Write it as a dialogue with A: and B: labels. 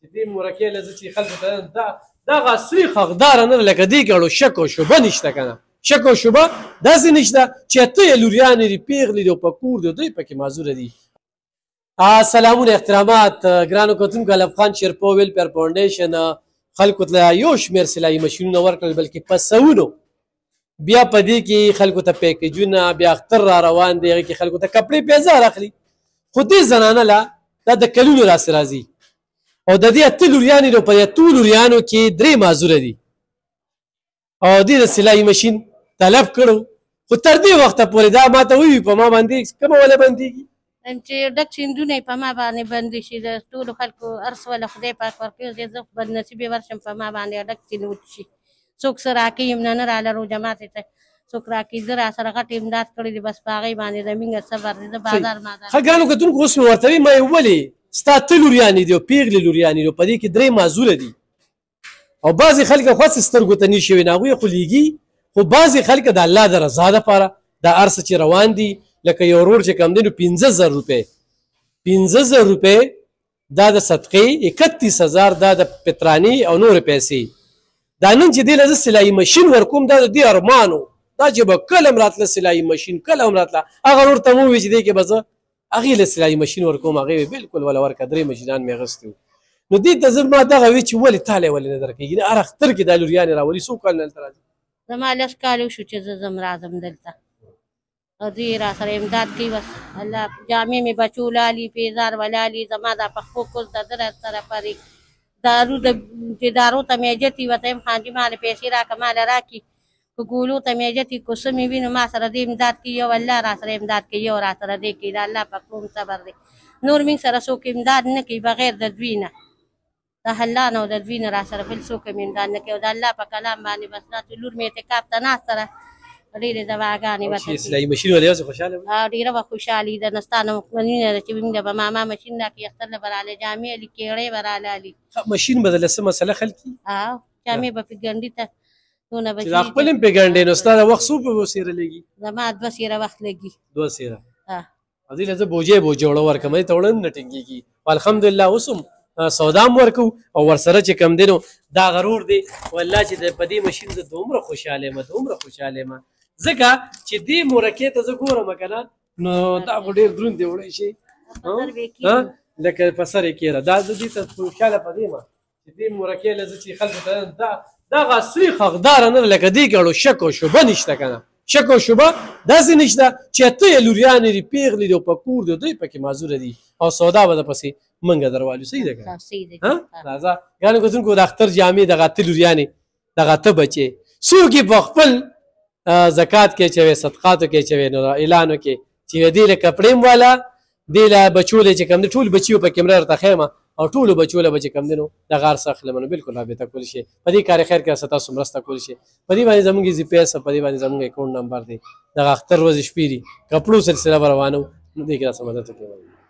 A: چې دې مرکې له زه چې خلکو ته دغه اصلي حقداره نه لکه دې کې اړو شک او شبه نشته که نه شک او شبه داسې نشته چې اته یې لوریانې دي پیغلې دي او په کور دي دوی پکې معذوره دي. سلامونه احترامات ګرانو کتونکو الف خان شیرپو ویلفیر فاونډیشن خلکو ته یو شمېر سلایي مشینونه ورکړل بلکې په سوونو بیا په دې کې خلکو ته پیکیجونه بیا اختر را روان دی هغې کې خلکو ته کپړې پیزار اخلي خو دې زنانه له دا د کلونو راسې راځي او د دې اته لوریانې نو په دې اتو لوریانو کې درې معذوره دي او دې د سلایي مشین طلب کړو خو تر دې وخته پورې دا ما ته ووي په ما باندې کومه ولې بندېږي
B: چې ډک سیندونه په ما باندې بندې شي د ټولو خلکو هر څه له خدای پاک ورکوي زه بدنصیبې ورشم په ما باندې ډک سیند وچشي څوک څه راکوي یم نه راله روژه ماتې ته څوک راکوي زه راسره غټ امداد کړی دی بس په هغې باندې زمینګه صبر دی زه بازار مازار
A: ښه ګرانو کتونکو اوس مې ورته وي ما یې ولې ستا اته لوریانې دي او پیغلې لوریانې دي او په دې کې درې معذوره دي او بعضې خلک خوښ سترګو ته نه شوي نه هغوی خو لیږي خو بعضې خلک د الله د رضا دپاره دا هر څه چې روان دي لکه یو ورور چې کم دی نو 15000 روپۍ 15000 روپۍ دا د صدقې 31000 دا د پتراني او نورې پیسې دا نن چې دې له زه سلایي مشین ورکوم دا د دې ارمانو دا چې به کله هم راتله سلایي مشین کله هم راتله هغه ورور ته مو ووایي چې دې کې به زه هغې له سلایي مشین ورکوم هغې وی بلکل وله ورکړه 3 مشینان مې اخیستي وو نو دې ته زه ما دغه وی چې ولې تالی ولې نه درکوي هر اختر کې دا لوریانې راولي څو کلونه دلته راځي
B: زما 10 کال وشو چې زه ځم راځم دلته او دوی را سره امداد کوي بس الله جامې مې بچو لالي پیزار ولالي زما دا پخپو کوز د ده را سره پرې دارو د دارو ته مې اجتي ورته یم خانجي ماله پیسې راکړه ماله راکړي که ګولو ته مې اجتي که څه مې وینو ما سره دې امداد کوي یو الله را سره امداد کوي یو را سره دې کوي د الله پاک کوم صبر دی نور موږ سره څوک امداد نه کوي بغیر د دوی نه د الله نه او د دوی نه را سره بل څوک هم امداد نه کوي او د الله په کلام باندې بس داسې لور مې اعتکاف ته ناسته ده ډېرې دواګانې ورته
A: سلایي مشین ولې اوس خوشحاله
B: ډېره به خوشحالي ده نه ستا نه مینه ده چې موږ به ماما مشین راکړي اختر له به رالی جامې علي کیړې به رالالي
A: مشین به دله څه مسله حل کړي
B: جامې به پې ګنډي ته دونه به
A: دا خپل هم پې ګنډې نو ستا د وخت څو په سیره لګي
B: زما 2 سیره وخت لګي
A: 2 سیره او دې له زه بوجې وړه ورکړم دې ته وړه نه ټینګېږي الحمدلله اوس هم سودا هم ورکو او ورسره چې کم دی نو دا غرور دی والله چې په دې مشین زه دومره خوشحاله یم دومره خوشحاله یم ځکه چې دې مرکې ته زه ګورم که نه نو دا خو ډېر دروند دی وړی شي لکه په سر یې کېره دا زه دې ته خوشحاله په دې یم چې دې مرکې له زه چې خلکو ته دغه اصلي حقداره نه لکه دې کې اړو شک او شبه نشته که نه شک او شبه داسې نشته چې اته یې لوریانې دي پیغلې دي او په کور دي دوی پکې معذوره دي او سودا به درپسې منګه دروالو صحیح ده که نه راځه ګرانو کتونکو د اختر جامې دغه اته لوریانې دغه اته بچې څوک یې په خپل زکات کې چوي صدقاتو کې چوي نو اعلانو کې چې دې له کپړې والا دې له بچو له چې کم دي ټول بچیو په کیمره ورته خیمه او ټولو بچو له به چې کم دی نو دغه هر څه اخلم نو بلکل رابطه کولی شي په دې کار خیر کې سره تاسو مرسته کولی شي په دې باندې زموږ جی پی ایس په دې باندې زموږ اکاونټ نمبر دی دغه اختر ورځې شپې دي کپړو سلسله به روانو نو دې کې راسه مدد وکړئ